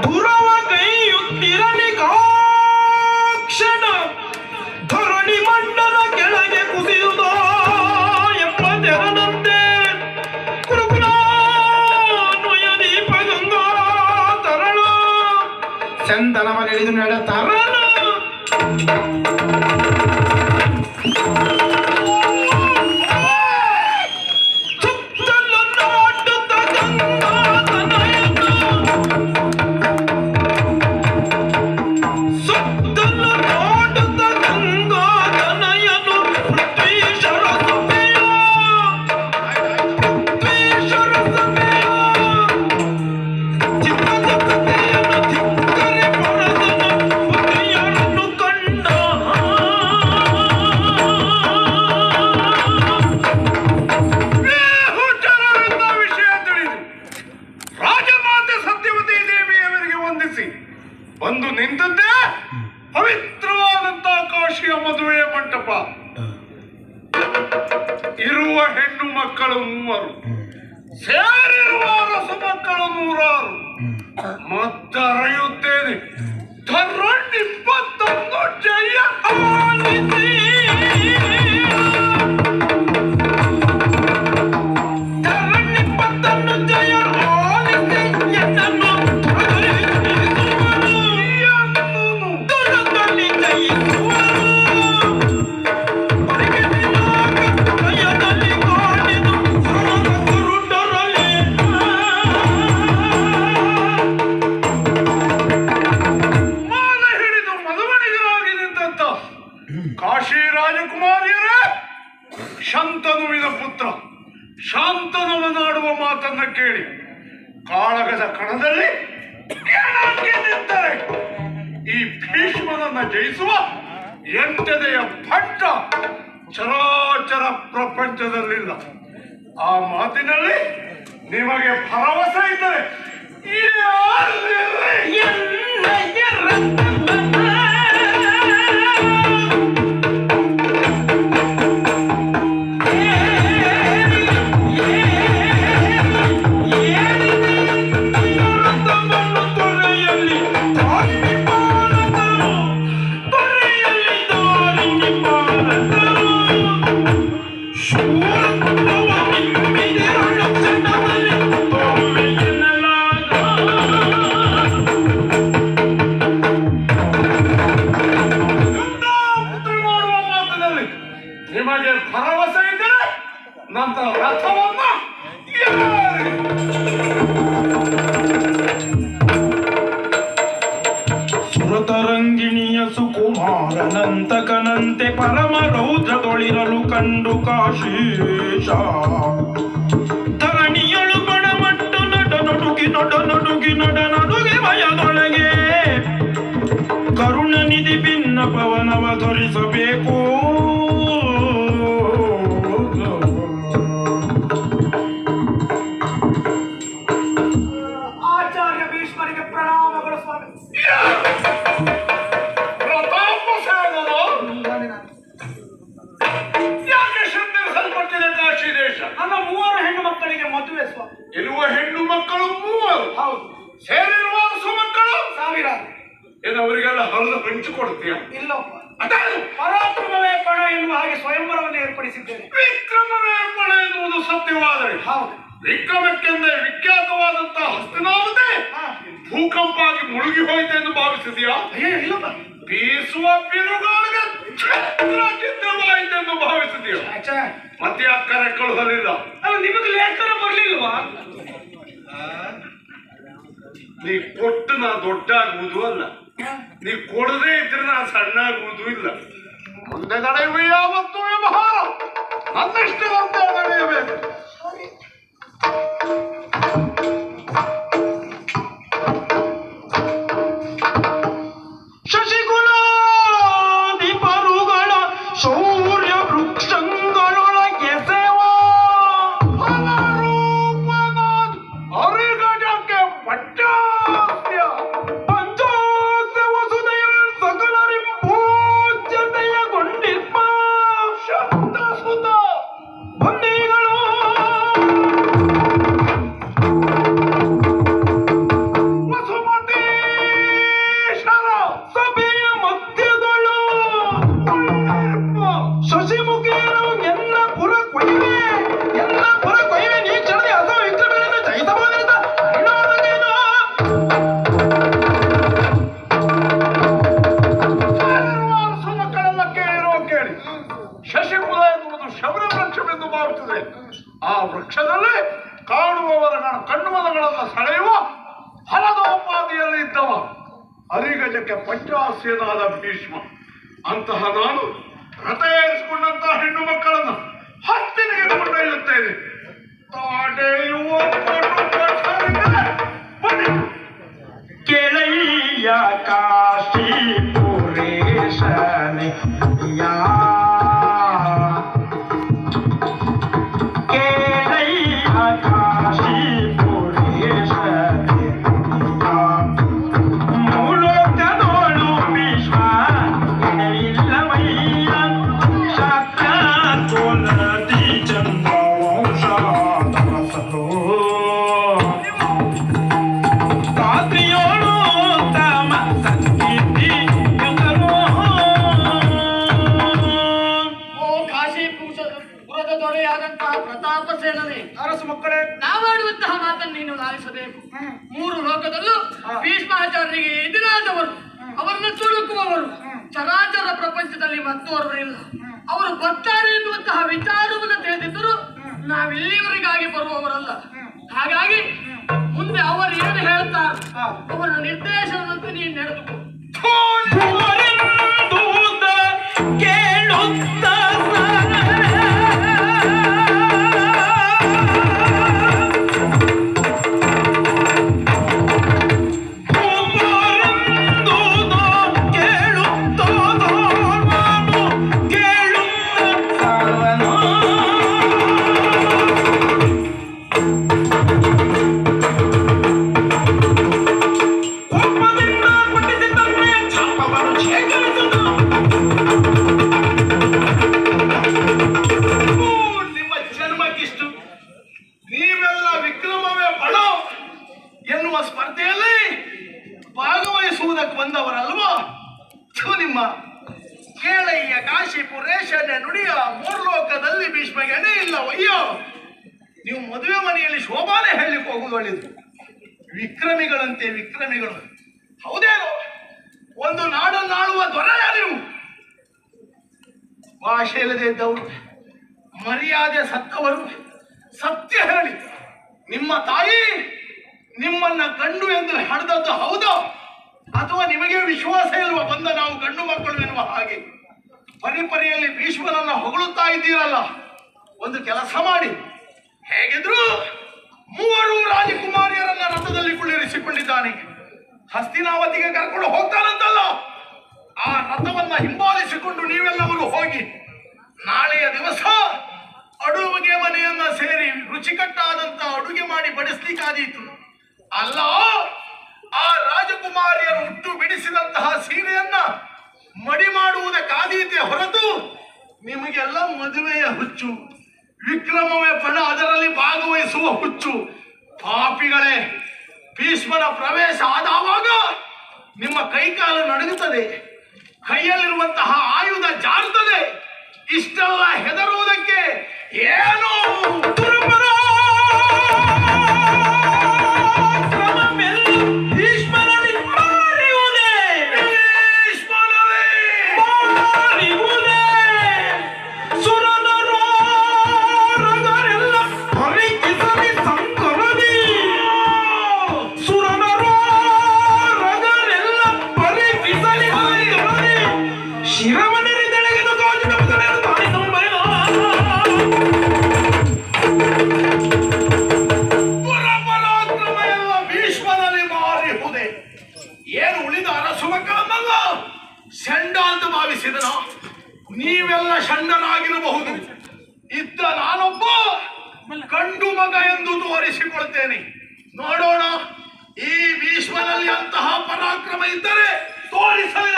ದುರವ ಕೈಯುತ್ತಿರಲಿ ಕಾಕ್ಷಣ ಧರಣಿ ಮಂಡಲ ಕೆಳಗೆ ಕುಸಿಯುವುದೋ ಎಂಬ ತೆರದಂತೆ ಕೃಪಣಾನುಯ ದೀಪ ಗಂಗಾ ತರಳು ಚಂದನವನಿಳಿದು ನಡ ತರಳು ಬಂದು ನಿಂತದ್ದೇ ಪವಿತ್ರವಾದಂತಹ ಕಾಶಿಯ ಮದುವೆಯ ಮಂಟಪ. ಇರುವ ಹೆಣ್ಣು ಮಕ್ಕಳು 3, ಸೇರಿರುವ ರಸು ಮಕ್ಕಳು 100. ಮತ್ತರೆಯುತ್ತೇನೆ ಧರಣಿ 21 ಜಯ ಆಲಿಸಿ. ಧರಣಿ 21 ಜಯ ಆಲಿಸಿ ಎನ್ನನ್ನು ಕಾಶಿ ರಾಜಕುಮಾರಿಯರೇ, ಶಂತನುವಿನ ಪುತ್ರ ಶಾಂತನುವನಾಡುವ ಮಾತನ್ನ ಕೇಳಿ ಕಾಳಗದ ಕಣದಲ್ಲಿ ನಿಂತರೆ ಈ ಭೀಷ್ಮನನ್ನ ಜಯಿಸುವ 8ನೆಯ ಭಟ್ಟ ಚರಾಚರ ಪ್ರಪಂಚದಲ್ಲಿಲ್ಲ. ಆ ಮಾತಿನಲ್ಲಿ ನಿಮಗೆ ಭರವಸೆ ಇದ್ದರೆ ನಿಮಗೆ ಭರವಸೆ ಇದ್ದರೆ ನಂತರ ರಥವನ್ನ ಸುರತರಂಗಿಣಿಯ ಸುಕುಮಾರನಂತಕನಂತೆ ಪರಮ ರೌದ್ರದೊಳಿರಲು ಕಂಡು ಕಾಶೀಶ ಧರಣಿಯಳು ಬಣಮಟ್ಟು ನಡುಗಿ ನಡುಗಿ ಭಯದೊಳಗೆ ಕರುಣ ನಿಧಿ ಭಿನ್ನ ಪವನವ ಧರಿಸಬೇಕು. ಆಚಾರ್ಯ ಭೀಷ್ಮರಿಗೆ ಪ್ರಣಾಮಗಳು ಸ್ವಾಮಿ. ಯಾಕೆ ಶ್ರದ್ಧಿಸಲ್ಪಟ್ಟಿದೆ ಕಾಶಿ ದೇಶ? ನನ್ನ 3 ಹೆಣ್ಣು ಮಕ್ಕಳಿಗೆ ಮದುವೆ ಸ್ವಾಮಿ. ಇರುವ ಹೆಣ್ಣು ಮಕ್ಕಳು 3, ಹೌದು. ಸೇರಿರುವ ಸುಮಕ್ಕಳು 1000. ಏನು ಅವರಿಗೆಲ್ಲ ಹರಿದು ಹಂಚಿಕೊಡ್ತೀಯ? ಇಲ್ಲಪ್ಪ, ಅದಾರು ಪರಾಕ್ರಮವೇ ಪಣ ಎನ್ನುವ ಹಾಗೆ ಸ್ವಯಂವರವನ್ನು ಏರ್ಪಡಿಸಿದ್ದೇನೆ. ವಿಕ್ರಮವೇ ಪಣ ಎನ್ನುವುದು ಸತ್ಯವಾದರೆ ಹೌದು. ವಿಕ್ರಮಕ್ಕೆಂದೇ ವಿಖ್ಯಾತವಾದಂತಹ ಹಸ್ತಿನಾವತಿ ಭೂಕಂಪ ಆಗಿ ಮುಳುಗಿ ಹೋಯಿತು ಎಂದು ಭಾವಿಸಿದೆಯಾ? ಅಯ್ಯೋ ಇಲ್ಲಪ್ಪ. ಬೀಸುವ ಬಿರುಗಾಳಿಗೆ ಚಿತ್ರವಾಯಿತೆಂದು ಭಾವಿಸಿದೆಯಾ? ಮತ್ತೆ ಅಕ್ಕರೆ ಕಳುಹಲಿಲ್ಲ. ನಿಮಗೆ ಲೇಖನ ಬರ್ಲಿಲ್ವಾ? ನೀ ಕೊಟ್ಟು ನಾ ದೊಡ್ಡ ಆಗುವುದು ಅಲ್ಲ, ನೀ ಕೊಡದೇ ಇದ್ರೆ ನಾ ಸಣ್ಣ ಆಗುವುದು ಇಲ್ಲ. ಮುಂದೆ ನಡೆಯುವ ಯಾವತ್ತೂ ವ್ಯವಹಾರ ನನ್ನಷ್ಟದಂತೆ ನಡೆಯಬೇಕು. ಶಶಿಕುಲಾಧಿಪರುಗಳ ಶೌರ್ಯ ವೃಕ್ಷಗಳೊಳಗೆ ಅರಿಗಜಕ್ಕೆ ಪಟ್ಟಾಸ್ಯ ಪಂಚಾಸ್ಯ ವಸುದೆಯಲ್ ಸಕಲರಿ ಪೂಜ್ಯತೆಯಗೊಂಡಿರ್ಪ ಶಬ್ದ ಸುತ ಬಂದಿಗಳು ಅರಿಗಜಕ್ಕೆ ಪಂಚಾಸ್ಯನಾದ ಭೀಷ್ಮ. ಅಂತಹ ನಾನು ರಥ ಏರಿಸಿಕೊಂಡಂತಹ ಹೆಣ್ಣು ಮಕ್ಕಳನ್ನು ಹತ್ತಿನಿಗೆ ಕೊಂಡೊಯ್ಯುತ್ತೇನೆ. ತಾಡೆಯುವ ಬನ್ನಿ. ಕೆಳಯ್ಯ ಕಾಶಿ ಪುರೇಶನೆ ಯಾ ಕೆಳಯ್ಯ ಕಾಶಿ ಪುರೇಶನೆ ಮೂಲಕದೋಳು ಭೀಷ್ಮ ಇಲ್ಲವಯ್ಯ ಶಾಸ್ತ್ರ ತೋಲದಿ ಚಂದ್ರವಂಶಾದರಸರು ರಾತ್ರಿಯೋಳು ತಮ ಸಂಗೀತಿ ಯುಗರು. ಓ ಕಾಶಿಪುರದ ದೊರೆಯಾದಂತಹ ಪ್ರತಾಪ ಸೇನನೇ, ಅರಸು ಮಕ್ಕಳೇ, ನಾವಾಡುವಂತಹ ಮಾತನ್ನು ನೀನು ಲಾಲಿಸಬೇಕು. ಮೂರು ಲೋಕದಲ್ಲೂ ಭೀಷ್ಮಾಚಾರ್ಯರಿಗೆ ಎದುರಾದವರು, ಅವರನ್ನು ತುಳುಕುವವರು ಚರಾಚರ ಪ್ರಪಂಚದಲ್ಲಿ ಮತ್ತೋರ್ವರಿಲ್ಲ. ಅವರು ಬರ್ತಾರೆ ಎನ್ನುವಂತಹ ವಿಚಾರವನ್ನು ತಿಳಿದಿದ್ದರೂ ನಾವಿಲ್ಲಿವರೆಗಾಗಿ ಬರುವವರಲ್ಲ. ಹಾಗಾಗಿ ಮುಂದೆ ಅವರು ಏನು ಹೇಳ್ತಾರೆ ಅವರ ನಿರ್ದೇಶನದಂತೆ ನೀನು ನಡೆದುಕೋ. ಭುವರೆಂದೂದ ಕೇಳುತ್ತ ನಿಮ್ಮ ಜನ್ಮಕ್ಕಿಷ್ಟು. ನೀವೆಲ್ಲ ವಿಕ್ರಮವೇ ಬಡ ಎನ್ನುವ ಸ್ಪರ್ಧೆಯಲ್ಲಿ ಭಾಗವಹಿಸುವುದಕ್ಕೆ ಬಂದವರಲ್ವಾ? ನಿಮ್ಮ ಕೇಳಯ್ಯ ಕಾಶಿ ಪುರೇಶನ ನುಡಿಯ ಮೂರ್ಲೋಕದಲ್ಲಿ ಭೀಷ್ಮಗೆ ಎಣೆ ಇಲ್ಲವಯ್ಯೋ. ನೀವು ಮದುವೆ ಮನೆಯಲ್ಲಿ ಶೋಭಾನೆ ಹೇಳಲಿಕ್ಕೆ ಹೋಗುವುದು ಒಳ್ಳೆಯದು. ವಿಕ್ರಮಿಗಳಂತೆ ವಿಕ್ರಮಿಗಳು ಹೌದೇನೋ? ಒಂದು ನಾಡನ್ನಾಳುವ ದೊರೆಯ ನೀವು. ಭಾಷೆ ಇಲ್ಲದೆ ಇದ್ದವರು, ಮರ್ಯಾದೆ ಸತ್ತವರು, ಸತ್ಯ ಹೇಳಿ ನಿಮ್ಮ ತಾಯಿ ನಿಮ್ಮನ್ನ ಗಂಡು ಎಂದು ಹಡೆದದ್ದು ಹೌದೋ ಅಥವಾ ನಿಮಗೆ ವಿಶ್ವಾಸ ಇಲ್ವ ಬಂದ ನಾವು ಗಂಡು ಮಕ್ಕಳು ಎನ್ನುವ ಹಾಗೆ ಪರಿಪರಿಯಲ್ಲಿ ಭೀಷ್ಮನನ್ನ ಹೊಗಳುತ್ತಾ ಇದ್ದೀರಲ್ಲ. ಒಂದು ಕೆಲಸ ಮಾಡಿ, ಹೇಗಿದ್ರು ಮೂವರು ರಾಜಕುಮಾರಿಯರನ್ನ ರಥದಲ್ಲಿ ಕುಳ್ಳಿರಿಸಿಕೊಂಡಿದ್ದಾನೆ. ಹಸ್ತಿನಾವತಿಗೆ ಕರ್ಕೊಂಡು ಹೋಗ್ತಾನಂತಲ್ಲ. ಆ ರಥವನ್ನ ಹಿಂಬಾಲಿಸಿಕೊಂಡು ನೀವೆಲ್ಲವರು ಹೋಗಿ ನಾಳೆಯ ದಿವಸ ಅಡುಗೆ ಮನೆಯನ್ನ ಸೇರಿ ರುಚಿಕಟ್ಟಾದಂತ ಅಡುಗೆ ಮಾಡಿ ಬಡಿಸ್ಲಿಕ್ಕಾದೀತು. ಅಲ್ಲ, ಆ ರಾಜಕುಮಾರಿಯರು ಹುಟ್ಟು ಬಿಡಿಸಿದಂತಹ ಸೀರೆಯನ್ನ ಮಡಿ ಮಾಡುವುದಕ್ಕಾದೀತೆ ಹೊರತು ನಿಮಗೆಲ್ಲ ಮದುವೆಯ ಹುಚ್ಚು, ವಿಕ್ರಮವೇ ಪಣ ಅದರಲ್ಲಿ ಭಾಗವಹಿಸುವ ಹುಚ್ಚು. ಪಾಪಿಗಳೇ, ಭೀಷ್ಮನ ಪ್ರವೇಶ ಆದವಾಗ ನಿಮ್ಮ ಕೈಕಾಲು ನಡುಗುತ್ತದೆ, ಕೈಯಲ್ಲಿರುವಂತಹ ಆಯುಧ ಜಾರುತ್ತದೆ. ಇಷ್ಟೆಲ್ಲ ಹೆದರುವುದಕ್ಕೆ ಏನು ಏನು ಉಳಿದ ಅರಸು ಮಕ್ಕಳನ್ನಲ್ಲ ಷಂಡ ಅಂತ ಭಾವಿಸಿದನೋ? ನೀವೆಲ್ಲ ಷಂಡನಾಗಿರಬಹುದು. ಇದ್ದ ನಾನೊಬ್ಬ ಗಂಡು ಮಗ ಎಂದು ತೋರಿಸಿಕೊಳ್ತೇನೆ. ನೋಡೋಣ ಈ ಭೀಷ್ಮನಲ್ಲಿ ಅಂತಹ ಪರಾಕ್ರಮ ಇದ್ದರೆ ತೋರಿಸಲಿ.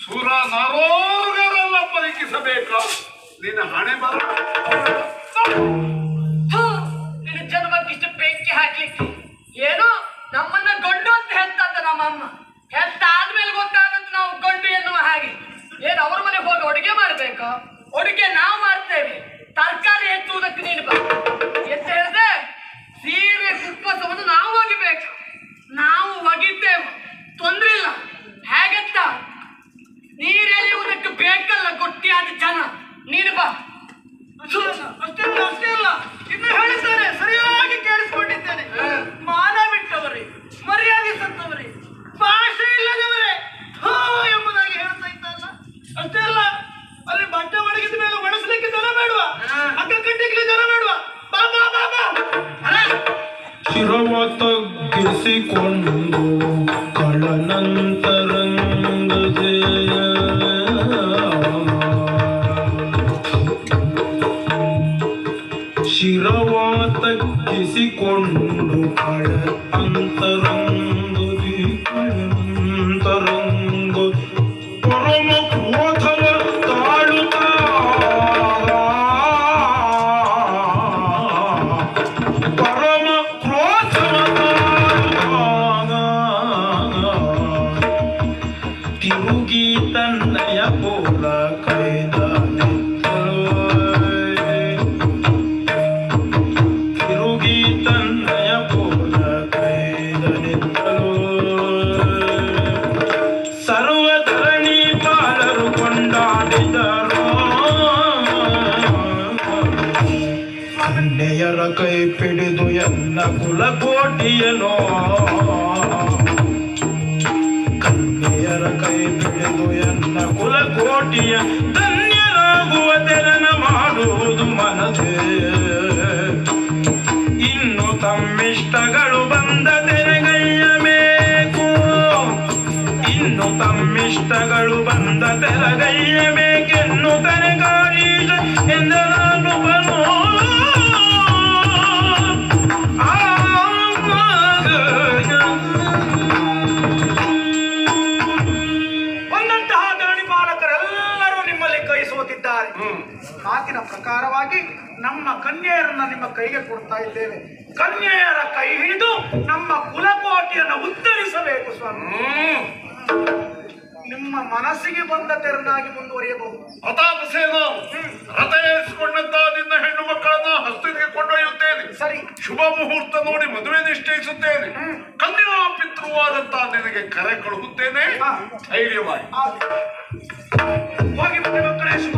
ಸುರ ನರೋಗರೆಲ್ಲ ಪರೀಕ್ಷಿಸಬೇಕಾ ನಿನ್ನ ಹಣೆ ಬರ ನಿನ್ನ ಜನ್ಮಕ್ಕಿಷ್ಟು ಬೆಂಕಿ ಹಾಕ್ಲಿಕ್ಕೆ ಏನು ನಮ್ಮನ್ನ ಗಂಡು ಅಂತ ಹೇಳ್ತಂತ ನಮ್ಮಮ್ಮ ಹೆತ್ತ ಆದ್ಮೇಲೆ ಗೊತ್ತಾದಂತ ನಾವು ಗಂಡು ಎನ್ನುವ ಹಾಗೆ ಏನು ಅವ್ರ ಮನೆಗೆ ಹೋಗಿ ಅಡುಗೆ ಮಾಡ್ಬೇಕು ಅಡುಗೆ ನಾವು ಮಾಡ್ತೇವೆ ತರಕಾರಿ ಹೆಚ್ಚುವುದಕ್ಕೆ ನೀನು ಬಾ ಎಂತ ಹೇಳಿದೆ ಸೀರೆ ಕುಪ್ಪಸವನ್ನು ನಾವು ಒಗಿಬೇಕು ನಾವು ಒಗಿತೇವೆ ತೊಂದ್ರೆ ಇಲ್ಲ ಹೇಗಂತ ನೀರೆಳೆಯುವುದಕ್ಕೆ ಬೇಕಲ್ಲ ಗೊಟ್ಟಿಯಾದ ಜನ ನೀನು ಬಾ ಅಷ್ಟೇ ಅಲ್ಲ ಇನ್ನು ಹೇಳಿದ್ದಾರೆ ಸರಿಯಾಗಿ ಕೇಳಿಸ್ಕೊಂಡಿದ್ದೇನೆ. ಮಾನ ಬಿಟ್ಟವರೇ, ಮರ್ಯಾದೆ ಸತ್ತವರೇ, ಭಾಷೆ ಇಲ್ಲದವರೇ ಹೋ ಎಂಬುದಾಗಿ ಹೇಳ್ತಾ ಇದ್ದಲ್ಲ. ಅಷ್ಟೇ ಅಲ್ಲ, ಅಲ್ಲಿ ಬಟ್ಟೆ ಒಣಗಿದ ಮೇಲೆ ಒಣಸ್ಲಿಕ್ಕೆ ಜನ ಬೇಡುವ, ಅಕ್ಕ ಕಟ್ಟಿಗೆ ಜನ ಬೇಡುವ. ಬಾ ಬಾ ಬಾ ಬಾ ಶಿರವ ತಗ್ಗಿಸಿಕೊಂಡು ಕಳನಂತರಂಗದೆ ಶಿರವ ತಗ್ಗಿಸಿಕೊಂಡು ಕಳ ಅಂತರಂಗದಿ ಕಳಂತರಂಗ ಪರಮ ಕ್ರೋಧವ ತಾಳುತ್ತಾ ಪರಮ ಕ್ರೋಧವ ತಿರುಗಿ ತನ್ನಯ ಪೋಲ ಕೈದ ತಿರುಗಿ ತನ್ನಯ ಪೋಲ ಕೈದ ಸರ್ವಧರಣಿ ಪಾಲರು ಕೊಂಡಾಡಿದರು ಕನ್ಯೆಯರ ಕೈ ಪಿಡಿದು ಎನ್ನ ಕುಲಕೋಟಿಯನೋ ಕನ್ಯೆಯರ ಕೈ ಪಿಡಿದು ಎನ್ನ ಕುಲಕೋಟಿಯ ಧನ್ಯರಾಗುವ ತೆರನ ಮಾಡುವುದು ಮನದೇ ಇನ್ನು ತಮ್ಮಿಷ್ಟಗಳು ಬಂದ ತೆರೆಗೈಯಬೇಕು ಇನ್ನು ತಮ್ಮಿಷ್ಟಗಳು ಬಂದ ತೆರೆಗೈಯಬೇಕೆನ್ನು ತರೆಗಾರೀಶ ಎಂದರಾನು ಬನೋ ಒಂದಂತಹ ಧರಣಿ ಪಾಲಕರೆಲ್ಲರೂ ನಿಮ್ಮಲ್ಲಿ ಕೈ ಸೋತಿದ್ದಾರೆ. ಮಾತಿನ ಪ್ರಕಾರವಾಗಿ ನಮ್ಮ ಕನ್ಯೆಯರನ್ನ ನಿಮ್ಮ ಕೈಗೆ ಕೊಡ್ತಾ ಇದ್ದೇವೆ. ಕನ್ಯೆಯರ ಕೈ ಹಿಡಿದು ನಮ್ಮ ಕುಲಕೋಟಿಯನ್ನು ಉತ್ತರಿಸಬೇಕು ಸ್ವಾಮಿ. ನಿಮ್ಮ ಮನಸ್ಸಿಗೆ ಬಂದ ತೆರನಾಗಿ ಮುಂದುವರಿಯಬಹುದು. ಪ್ರತಾಪಸೇನ ರಥ ಏರಿಸಿಕೊಂಡಂತ ನಿನ್ನ ಹೆಣ್ಣು ಮಕ್ಕಳನ್ನ ಹಸ್ತಿಗೆ ಕೊಂಡೊಯ್ಯುತ್ತೇನೆ. ಸರಿ, ಶುಭ ಮುಹೂರ್ತ ನೋಡಿ ಮದುವೆ ನಿಶ್ಚಯಿಸುತ್ತೇನೆ. ಕನ್ಯಾ ಪಿತೃವಾದಂತ ನಿನಗೆ ಕರೆ ಕಳುಹುತ್ತೇನೆ. ಧೈರ್ಯವಾಗಿ ಹೋಗಿ ಬನ್ನಿ ಮಕ್ಕಳೇ, ಶುಭ